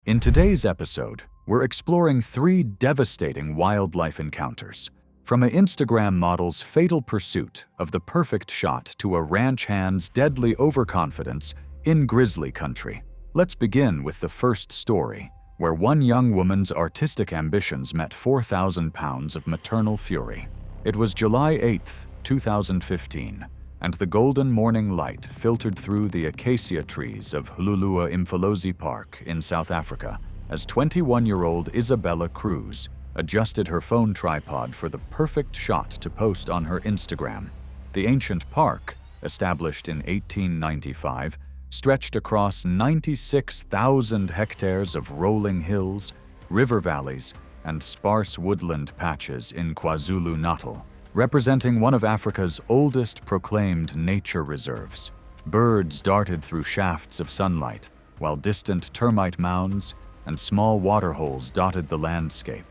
In today's episode, we're exploring 3 devastating wildlife encounters. From an Instagram model's fatal pursuit of the perfect shot to a ranch hand's deadly overconfidence in grizzly country. Let's begin with the first story, where one young woman's artistic ambitions met 4,000 pounds of maternal fury. It was July 8, 2015, and the golden morning light filtered through the acacia trees of Hululua Mfolozi Park in South Africa as 21-year-old Isabella Cruz adjusted her phone tripod for the perfect shot to post on her Instagram. The ancient park, established in 1895, stretched across 96,000 hectares of rolling hills, river valleys, and sparse woodland patches in KwaZulu-Natal, representing one of Africa's oldest proclaimed nature reserves. Birds darted through shafts of sunlight, while distant termite mounds and small waterholes dotted the landscape,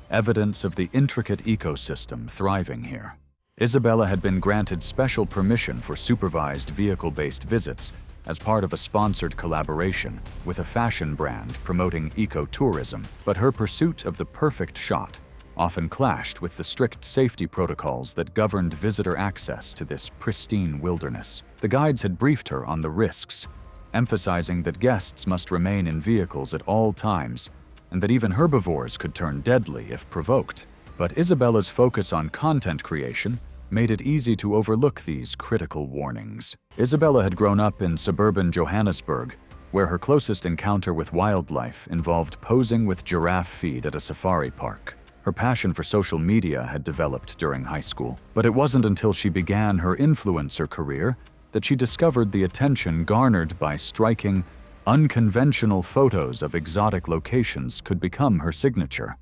evidence of the intricate ecosystem thriving here. Isabella had been granted special permission for supervised vehicle-based visits as part of a sponsored collaboration with a fashion brand promoting ecotourism, but her pursuit of the perfect shot often clashed with the strict safety protocols that governed visitor access to this pristine wilderness. The guides had briefed her on the risks, emphasizing that guests must remain in vehicles at all times and that even herbivores could turn deadly if provoked. But Isabella's focus on content creation made it easy to overlook these critical warnings. Isabella had grown up in suburban Johannesburg, where her closest encounter with wildlife involved posing with giraffe feed at a safari park. Her passion for social media had developed during high school, but it wasn't until she began her influencer career that she discovered the attention garnered by striking, unconventional photos of exotic locations could become her signature.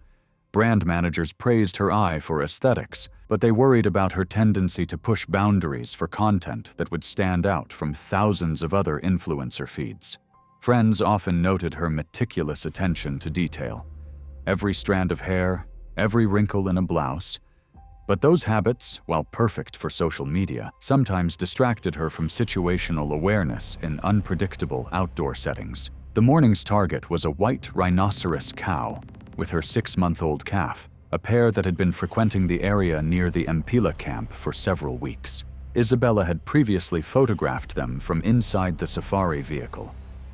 Brand managers praised her eye for aesthetics, but they worried about her tendency to push boundaries for content that would stand out from thousands of other influencer feeds. Friends often noted her meticulous attention to detail. Every strand of hair, every wrinkle in a blouse. But those habits, while perfect for social media, sometimes distracted her from situational awareness in unpredictable outdoor settings. The morning's target was a white rhinoceros cow with her 6-month-old calf, a pair that had been frequenting the area near the Mpila camp for several weeks. Isabella had previously photographed them from inside the safari vehicle,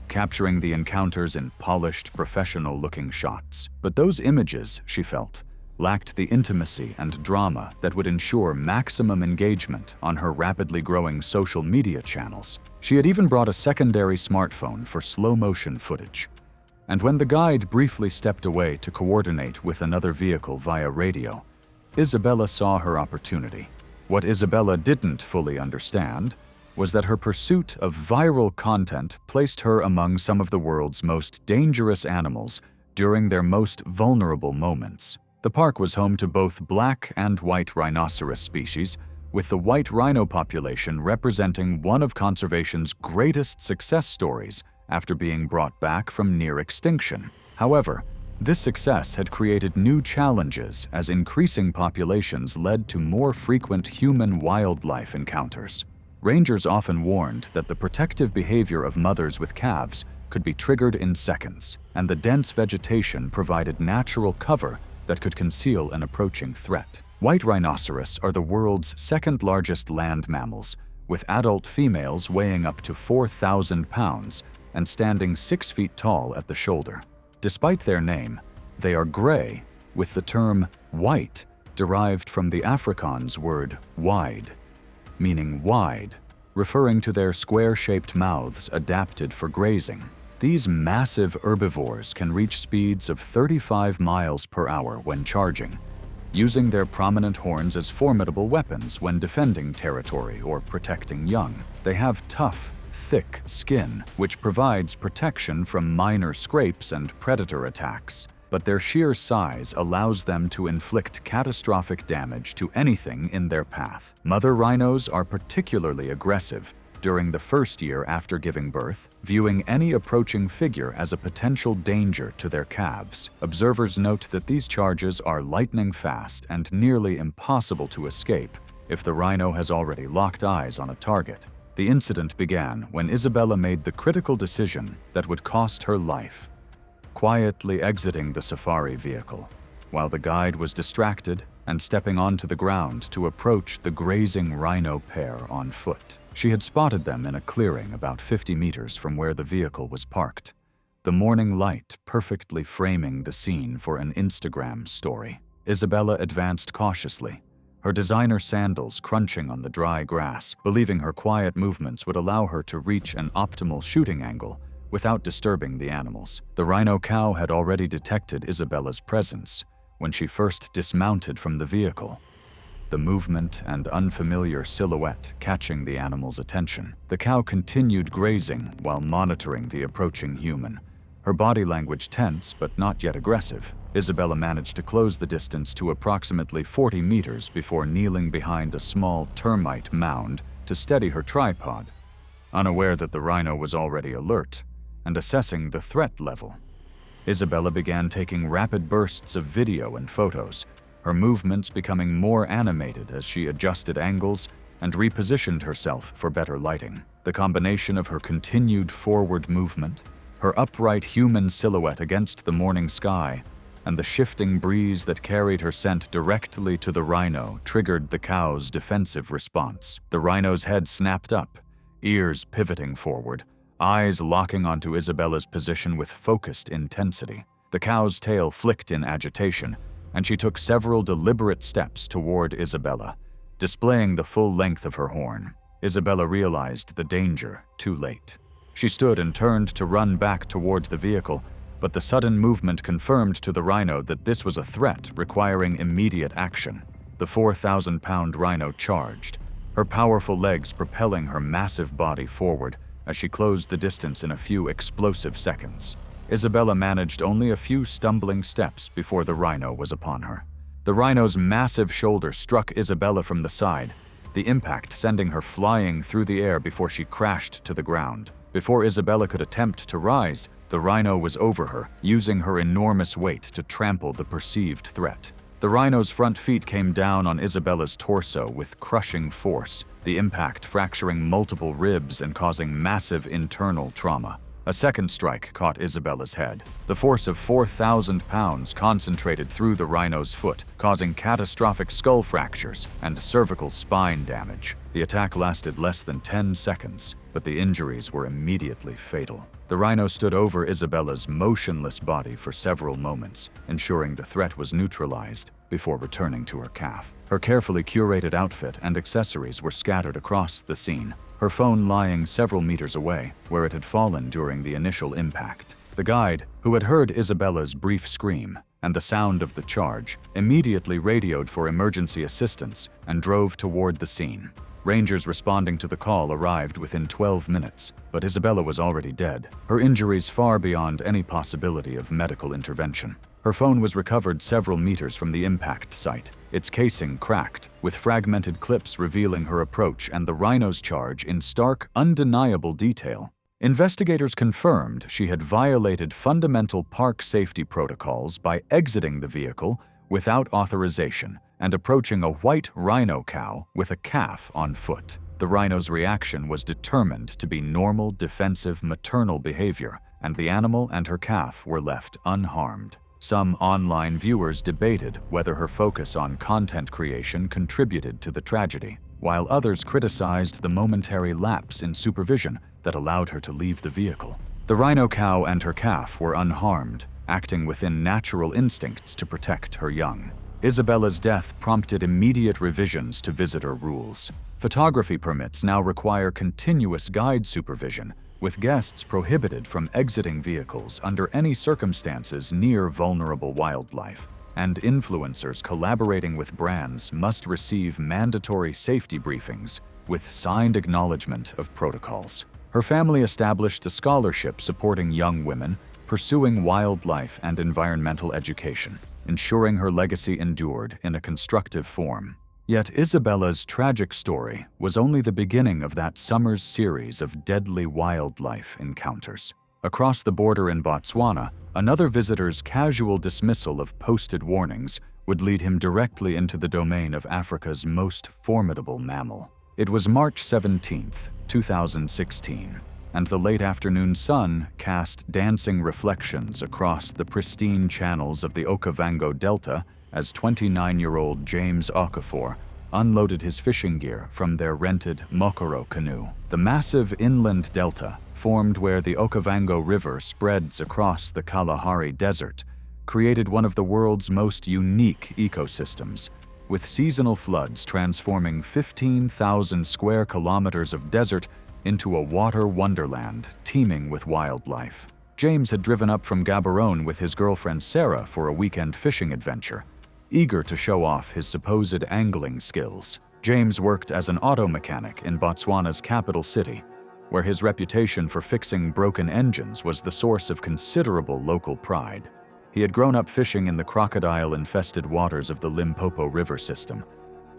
capturing the encounters in polished, professional-looking shots. But those images, she felt, lacked the intimacy and drama that would ensure maximum engagement on her rapidly growing social media channels. She had even brought a secondary smartphone for slow-motion footage. And when the guide briefly stepped away to coordinate with another vehicle via radio, Isabella saw her opportunity. What Isabella didn't fully understand was that her pursuit of viral content placed her among some of the world's most dangerous animals during their most vulnerable moments. The park was home to both black and white rhinoceros species, with the white rhino population representing one of conservation's greatest success stories after being brought back from near extinction. However, this success had created new challenges as increasing populations led to more frequent human-wildlife encounters. Rangers often warned that the protective behavior of mothers with calves could be triggered in seconds, and the dense vegetation provided natural cover that could conceal an approaching threat. White rhinoceros are the world's second-largest land mammals, with adult females weighing up to 4,000 pounds and standing 6 feet tall at the shoulder. Despite their name, they are gray, with the term white derived from the Afrikaans word wide, meaning wide, referring to their square-shaped mouths adapted for grazing. These massive herbivores can reach speeds of 35 miles per hour when charging, using their prominent horns as formidable weapons when defending territory or protecting young. They have tough, thick skin, which provides protection from minor scrapes and predator attacks, but their sheer size allows them to inflict catastrophic damage to anything in their path. Mother rhinos are particularly aggressive during the first year after giving birth, viewing any approaching figure as a potential danger to their calves. Observers note that these charges are lightning fast and nearly impossible to escape if the rhino has already locked eyes on a target. The incident began when Isabella made the critical decision that would cost her life. quietly exiting the safari vehicle, while the guide was distracted and stepping onto the ground to approach the grazing rhino pair on foot. She had spotted them in a clearing about 50 meters from where the vehicle was parked, the morning light perfectly framing the scene for an Instagram story. Isabella advanced cautiously, her designer sandals crunching on the dry grass, believing her quiet movements would allow her to reach an optimal shooting angle without disturbing the animals. The rhino cow had already detected Isabella's presence when she first dismounted from the vehicle, the movement and unfamiliar silhouette catching the animal's attention. The cow continued grazing while monitoring the approaching human, her body language tense but not yet aggressive. Isabella managed to close the distance to approximately 40 meters before kneeling behind a small termite mound to steady her tripod, unaware that the rhino was already alert and assessing the threat level. Isabella began taking rapid bursts of video and photos, her movements becoming more animated as she adjusted angles and repositioned herself for better lighting. The combination of her continued forward movement, her upright human silhouette against the morning sky, and the shifting breeze that carried her scent directly to the rhino triggered the cow's defensive response. The rhino's head snapped up, ears pivoting forward, eyes locking onto Isabella's position with focused intensity. The cow's tail flicked in agitation, and she took several deliberate steps toward Isabella, displaying the full length of her horn. Isabella realized the danger too late. She stood and turned to run back toward the vehicle, but the sudden movement confirmed to the rhino that this was a threat requiring immediate action. The 4,000-pound rhino charged, her powerful legs propelling her massive body forward as she closed the distance in a few explosive seconds. Isabella managed only a few stumbling steps before the rhino was upon her. The rhino's massive shoulder struck Isabella from the side, the impact sending her flying through the air before she crashed to the ground. Before Isabella could attempt to rise, the rhino was over her, using her enormous weight to trample the perceived threat. The rhino's front feet came down on Isabella's torso with crushing force, the impact fracturing multiple ribs and causing massive internal trauma. A second strike caught Isabella's head. The force of 4,000 pounds concentrated through the rhino's foot, causing catastrophic skull fractures and cervical spine damage. The attack lasted less than 10 seconds, but the injuries were immediately fatal. The rhino stood over Isabella's motionless body for several moments, ensuring the threat was neutralized before returning to her calf. Her carefully curated outfit and accessories were scattered across the scene, her phone lying several meters away, where it had fallen during the initial impact. The guide, who had heard Isabella's brief scream and the sound of the charge, immediately radioed for emergency assistance and drove toward the scene. Rangers responding to the call arrived within 12 minutes, but Isabella was already dead, her injuries far beyond any possibility of medical intervention. Her phone was recovered several meters from the impact site, its casing cracked, with fragmented clips revealing her approach and the rhino's charge in stark, undeniable detail. Investigators confirmed she had violated fundamental park safety protocols by exiting the vehicle without authorization and approaching a white rhino cow with a calf on foot. The rhino's reaction was determined to be normal, defensive, maternal behavior, and the animal and her calf were left unharmed. Some online viewers debated whether her focus on content creation contributed to the tragedy, while others criticized the momentary lapse in supervision that allowed her to leave the vehicle. The rhino cow and her calf were unharmed, acting within natural instincts to protect her young. Isabella's death prompted immediate revisions to visitor rules. Photography permits now require continuous guide supervision, with guests prohibited from exiting vehicles under any circumstances near vulnerable wildlife, and influencers collaborating with brands must receive mandatory safety briefings with signed acknowledgement of protocols. Her family established a scholarship supporting young women pursuing wildlife and environmental education, ensuring her legacy endured in a constructive form. Yet Isabella's tragic story was only the beginning of that summer's series of deadly wildlife encounters. Across the border in Botswana, another visitor's casual dismissal of posted warnings would lead him directly into the domain of Africa's most formidable mammal. It was March 17, 2016. and the late afternoon sun cast dancing reflections across the pristine channels of the Okavango Delta as 29-year-old James Okafor unloaded his fishing gear from their rented Mokoro canoe. The massive inland delta, formed where the Okavango River spreads across the Kalahari Desert, created one of the world's most unique ecosystems, with seasonal floods transforming 15,000 square kilometers of desert into a water wonderland teeming with wildlife. James had driven up from Gaborone with his girlfriend Sarah for a weekend fishing adventure, eager to show off his supposed angling skills. James worked as an auto mechanic in Botswana's capital city, where his reputation for fixing broken engines was the source of considerable local pride. He had grown up fishing in the crocodile-infested waters of the Limpopo River system,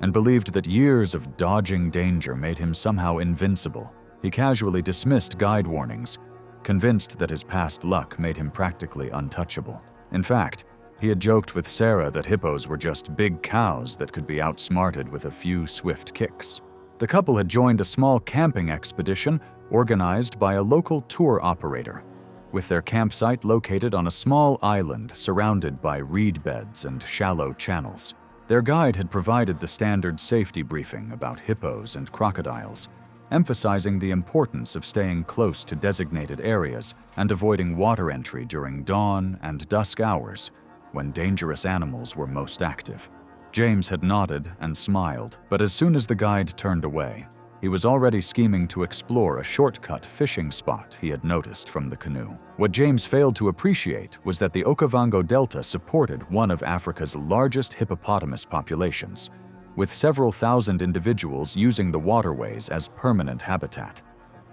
and believed that years of dodging danger made him somehow invincible. He casually dismissed guide warnings, convinced that his past luck made him practically untouchable. In fact, he had joked with Sarah that hippos were just big cows that could be outsmarted with a few swift kicks. The couple had joined a small camping expedition organized by a local tour operator, with their campsite located on a small island surrounded by reed beds and shallow channels. Their guide had provided the standard safety briefing about hippos and crocodiles, emphasizing the importance of staying close to designated areas and avoiding water entry during dawn and dusk hours, when dangerous animals were most active. James had nodded and smiled, but as soon as the guide turned away, he was already scheming to explore a shortcut fishing spot he had noticed from the canoe. What James failed to appreciate was that the Okavango Delta supported one of Africa's largest hippopotamus populations, with several thousand individuals using the waterways as permanent habitat.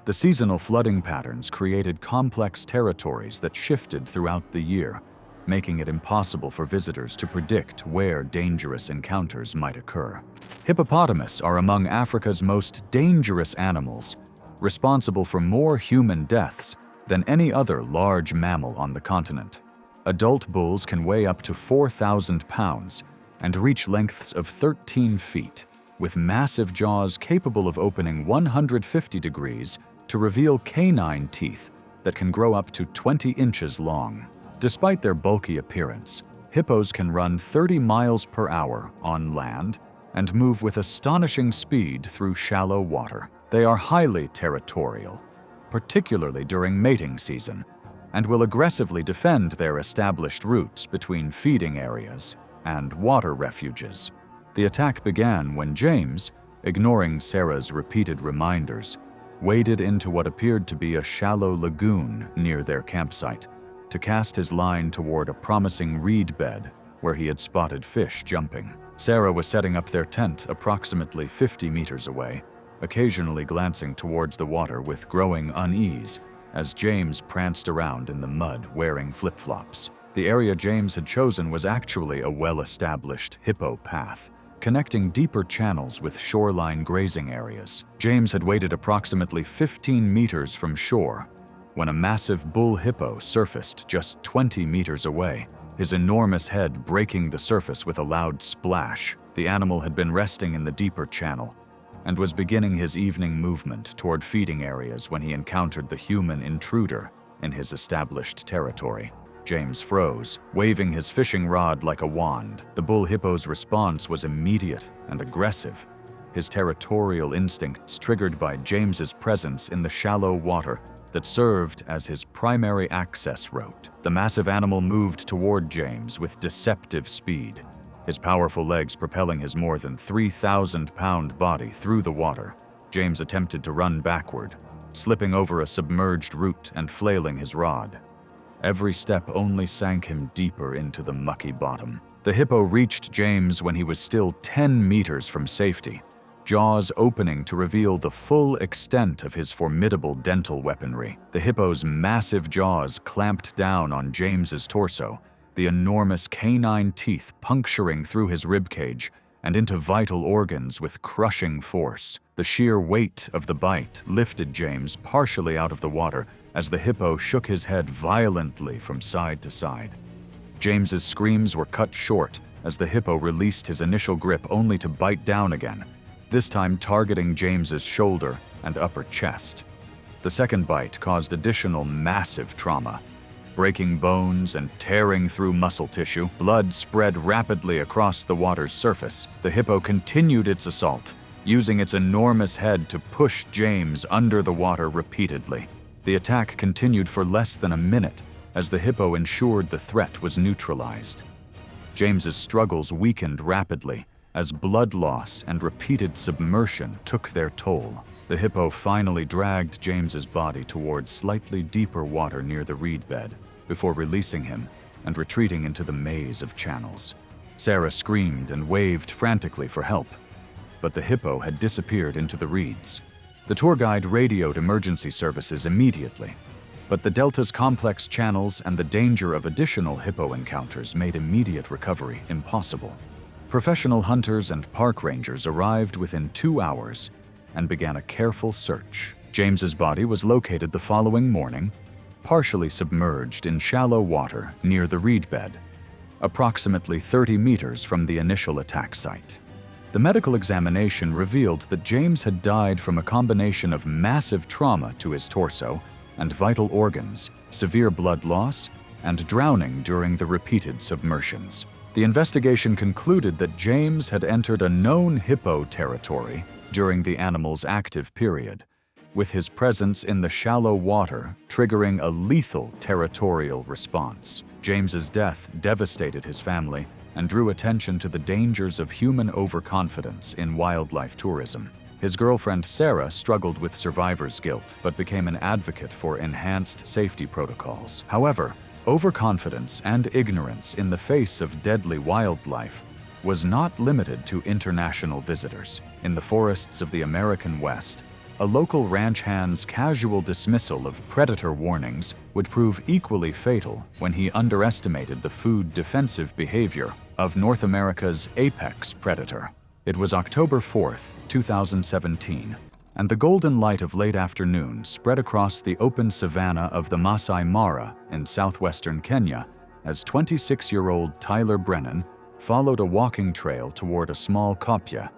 The seasonal flooding patterns created complex territories that shifted throughout the year, making it impossible for visitors to predict where dangerous encounters might occur. Hippopotamus are among Africa's most dangerous animals, responsible for more human deaths than any other large mammal on the continent. Adult bulls can weigh up to 4,000 pounds and reach lengths of 13 feet, with massive jaws capable of opening 150 degrees to reveal canine teeth that can grow up to 20 inches long. Despite their bulky appearance, hippos can run 30 miles per hour on land and move with astonishing speed through shallow water. They are highly territorial, particularly during mating season, and will aggressively defend their established routes between feeding areas and water refuges. The attack began when James, ignoring Sarah's repeated reminders, waded into what appeared to be a shallow lagoon near their campsite to cast his line toward a promising reed bed where he had spotted fish jumping. Sarah was setting up their tent approximately 50 meters away, occasionally glancing towards the water with growing unease as James pranced around in the mud wearing flip-flops. The area James had chosen was actually a well-established hippo path, connecting deeper channels with shoreline grazing areas. James had waited approximately 15 meters from shore when a massive bull hippo surfaced just 20 meters away, his enormous head breaking the surface with a loud splash. The animal had been resting in the deeper channel and was beginning his evening movement toward feeding areas when he encountered the human intruder in his established territory. James froze, waving his fishing rod like a wand. The bull hippo's response was immediate and aggressive, his territorial instincts triggered by James's presence in the shallow water that served as his primary access route. The massive animal moved toward James with deceptive speed, his powerful legs propelling his more than 3,000-pound body through the water. James attempted to run backward, slipping over a submerged root and flailing his rod. Every step only sank him deeper into the mucky bottom. The hippo reached James when he was still 10 meters from safety, jaws opening to reveal the full extent of his formidable dental weaponry. The hippo's massive jaws clamped down on James's torso, the enormous canine teeth puncturing through his ribcage and into vital organs with crushing force. The sheer weight of the bite lifted James partially out of the water as the hippo shook his head violently from side to side. James's screams were cut short as the hippo released his initial grip only to bite down again, this time targeting James's shoulder and upper chest. The second bite caused additional massive trauma. Breaking bones and tearing through muscle tissue, blood spread rapidly across the water's surface. The hippo continued its assault, using its enormous head to push James under the water repeatedly. The attack continued for less than a minute as the hippo ensured the threat was neutralized. James's struggles weakened rapidly as blood loss and repeated submersion took their toll. The hippo finally dragged James's body towards slightly deeper water near the reed bed before releasing him and retreating into the maze of channels. Sarah screamed and waved frantically for help, but the hippo had disappeared into the reeds. The tour guide radioed emergency services immediately, but the delta's complex channels and the danger of additional hippo encounters made immediate recovery impossible. Professional hunters and park rangers arrived within 2 hours and began a careful search. James's body was located the following morning, partially submerged in shallow water near the reed bed, approximately 30 meters from the initial attack site. The medical examination revealed that James had died from a combination of massive trauma to his torso and vital organs, severe blood loss, and drowning during the repeated submersions. The investigation concluded that James had entered a known hippo territory during the animal's active period, with his presence in the shallow water triggering a lethal territorial response. James's death devastated his family and drew attention to the dangers of human overconfidence in wildlife tourism. His girlfriend Sarah struggled with survivor's guilt but became an advocate for enhanced safety protocols. However, overconfidence and ignorance in the face of deadly wildlife was not limited to international visitors. In the forests of the American West, a local ranch hand's casual dismissal of predator warnings would prove equally fatal when he underestimated the food defensive behavior of North America's apex predator. It was October 4th, 2017, and the golden light of late afternoon spread across the open savanna of the Masai Mara in southwestern Kenya as 26-year-old Tyler Brennan followed a walking trail toward a small kopje,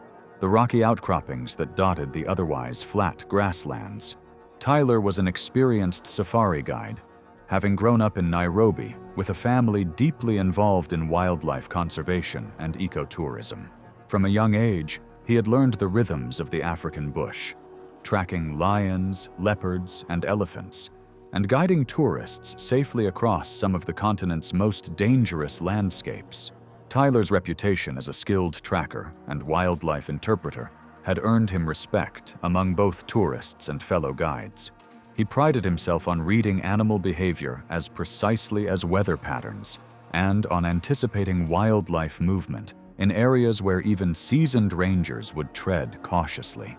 the rocky outcroppings that dotted the otherwise flat grasslands. Tyler was an experienced safari guide, having grown up in Nairobi with a family deeply involved in wildlife conservation and ecotourism. From a young age, he had learned the rhythms of the African bush, tracking lions, leopards, and elephants, and guiding tourists safely across some of the continent's most dangerous landscapes. Tyler's reputation as a skilled tracker and wildlife interpreter had earned him respect among both tourists and fellow guides. He prided himself on reading animal behavior as precisely as weather patterns and on anticipating wildlife movement in areas where even seasoned rangers would tread cautiously.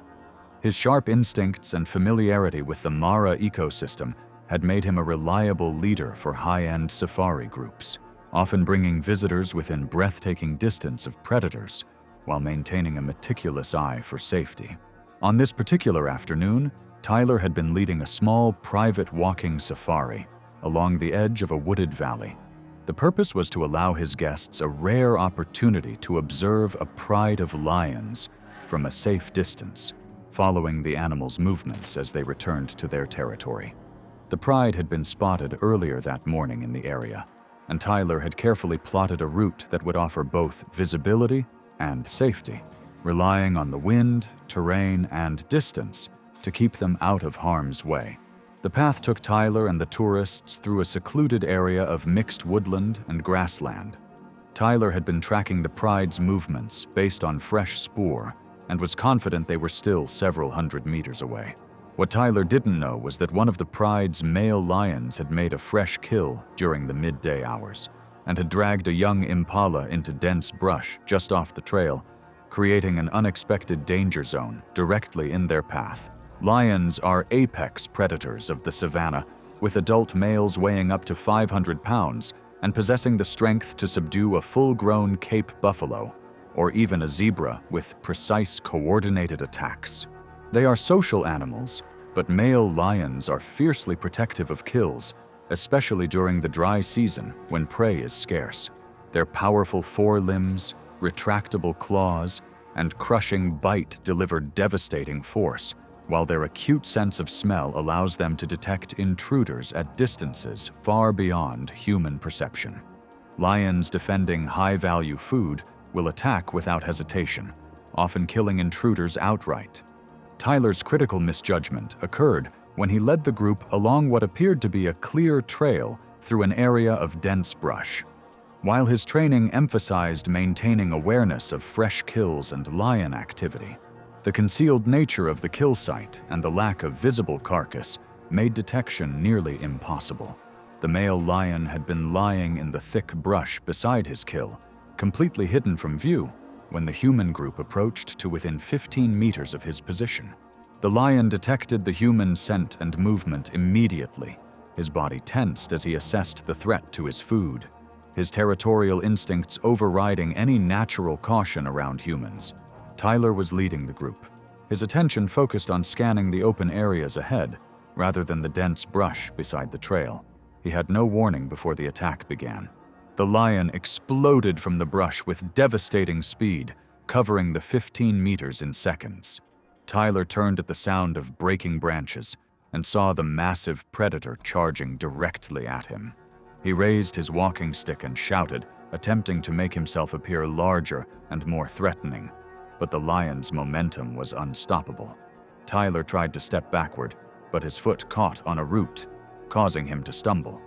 His sharp instincts and familiarity with the Mara ecosystem had made him a reliable leader for high-end safari groups, often bringing visitors within breathtaking distance of predators while maintaining a meticulous eye for safety. On this particular afternoon, Tyler had been leading a small private walking safari along the edge of a wooded valley. The purpose was to allow his guests a rare opportunity to observe a pride of lions from a safe distance, following the animals' movements as they returned to their territory. The pride had been spotted earlier that morning in the area, and Tyler had carefully plotted a route that would offer both visibility and safety, relying on the wind, terrain, and distance to keep them out of harm's way. The path took Tyler and the tourists through a secluded area of mixed woodland and grassland. Tyler had been tracking the pride's movements based on fresh spoor and was confident they were still several hundred meters away. What Tyler didn't know was that one of the pride's male lions had made a fresh kill during the midday hours and had dragged a young impala into dense brush just off the trail, creating an unexpected danger zone directly in their path. Lions are apex predators of the savanna, with adult males weighing up to 500 pounds and possessing the strength to subdue a full-grown Cape buffalo or even a zebra with precise, coordinated attacks. They are social animals, but male lions are fiercely protective of kills, especially during the dry season when prey is scarce. Their powerful forelimbs, retractable claws, and crushing bite deliver devastating force, while their acute sense of smell allows them to detect intruders at distances far beyond human perception. Lions defending high-value food will attack without hesitation, often killing intruders outright. Tyler's critical misjudgment occurred when he led the group along what appeared to be a clear trail through an area of dense brush. While his training emphasized maintaining awareness of fresh kills and lion activity, the concealed nature of the kill site and the lack of visible carcass made detection nearly impossible. The male lion had been lying in the thick brush beside his kill, completely hidden from view, when the human group approached to within 15 meters of his position. The lion detected the human scent and movement immediately. His body tensed as he assessed the threat to his food, his territorial instincts overriding any natural caution around humans. Tyler was leading the group, his attention focused on scanning the open areas ahead, rather than the dense brush beside the trail. He had no warning before the attack began. The lion exploded from the brush with devastating speed, covering the 15 meters in seconds. Tyler turned at the sound of breaking branches and saw the massive predator charging directly at him. He raised his walking stick and shouted, attempting to make himself appear larger and more threatening. But the lion's momentum was unstoppable. Tyler tried to step backward, but his foot caught on a root, causing him to stumble.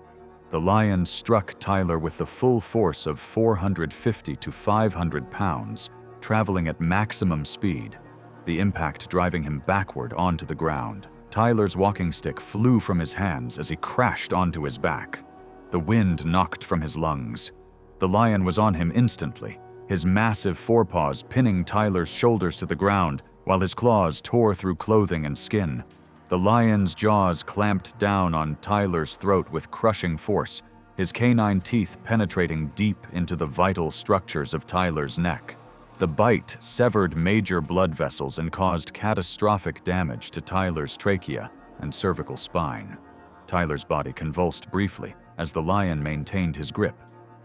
The lion struck Tyler with the full force of 450 to 500 pounds, traveling at maximum speed, the impact driving him backward onto the ground. Tyler's walking stick flew from his hands as he crashed onto his back. The wind knocked from his lungs. The lion was on him instantly, his massive forepaws pinning Tyler's shoulders to the ground while his claws tore through clothing and skin. The lion's jaws clamped down on Tyler's throat with crushing force, his canine teeth penetrating deep into the vital structures of Tyler's neck. The bite severed major blood vessels and caused catastrophic damage to Tyler's trachea and cervical spine. Tyler's body convulsed briefly as the lion maintained his grip,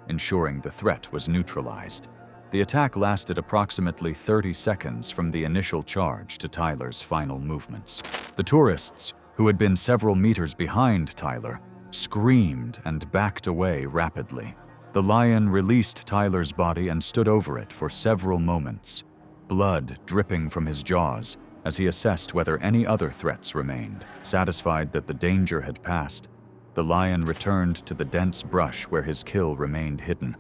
ensuring the threat was neutralized. The attack lasted approximately 30 seconds from the initial charge to Tyler's final movements. The tourists, who had been several meters behind Tyler, screamed and backed away rapidly. The lion released Tyler's body and stood over it for several moments, blood dripping from his jaws as he assessed whether any other threats remained. Satisfied that the danger had passed, the lion returned to the dense brush where his kill remained hidden,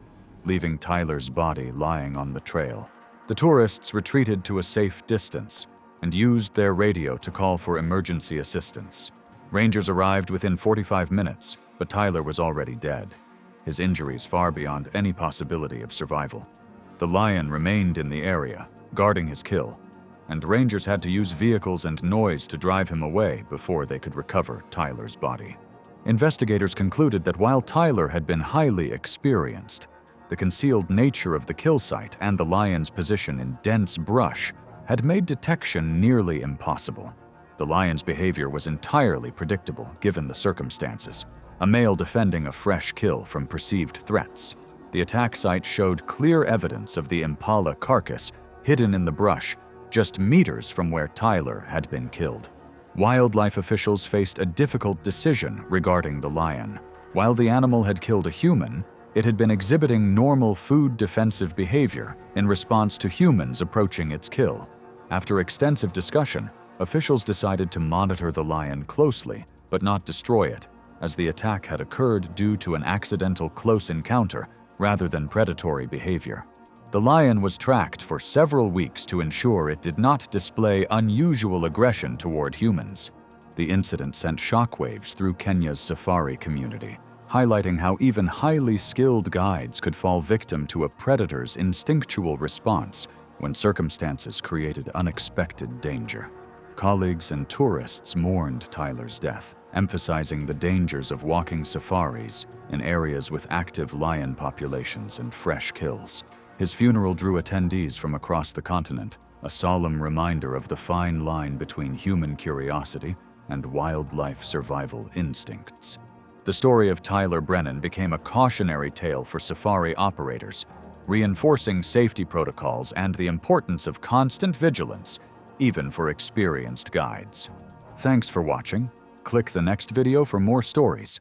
leaving Tyler's body lying on the trail. The tourists retreated to a safe distance and used their radio to call for emergency assistance. Rangers arrived within 45 minutes, but Tyler was already dead, his injuries far beyond any possibility of survival. The lion remained in the area, guarding his kill, and rangers had to use vehicles and noise to drive him away before they could recover Tyler's body. Investigators concluded that while Tyler had been highly experienced, the concealed nature of the kill site and the lion's position in dense brush had made detection nearly impossible. The lion's behavior was entirely predictable given the circumstances, a male defending a fresh kill from perceived threats. The attack site showed clear evidence of the impala carcass hidden in the brush just meters from where Tyler had been killed. Wildlife officials faced a difficult decision regarding the lion. While the animal had killed a human, it had been exhibiting normal food defensive behavior in response to humans approaching its kill. After extensive discussion, officials decided to monitor the lion closely, but not destroy it, as the attack had occurred due to an accidental close encounter rather than predatory behavior. The lion was tracked for several weeks to ensure it did not display unusual aggression toward humans. The incident sent shockwaves through Kenya's safari community, highlighting how even highly skilled guides could fall victim to a predator's instinctual response when circumstances created unexpected danger. Colleagues and tourists mourned Tyler's death, emphasizing the dangers of walking safaris in areas with active lion populations and fresh kills. His funeral drew attendees from across the continent, a solemn reminder of the fine line between human curiosity and wildlife survival instincts. The story of Tyler Brennan became a cautionary tale for safari operators, reinforcing safety protocols and the importance of constant vigilance even for experienced guides. Thanks for watching. Click the next video for more stories.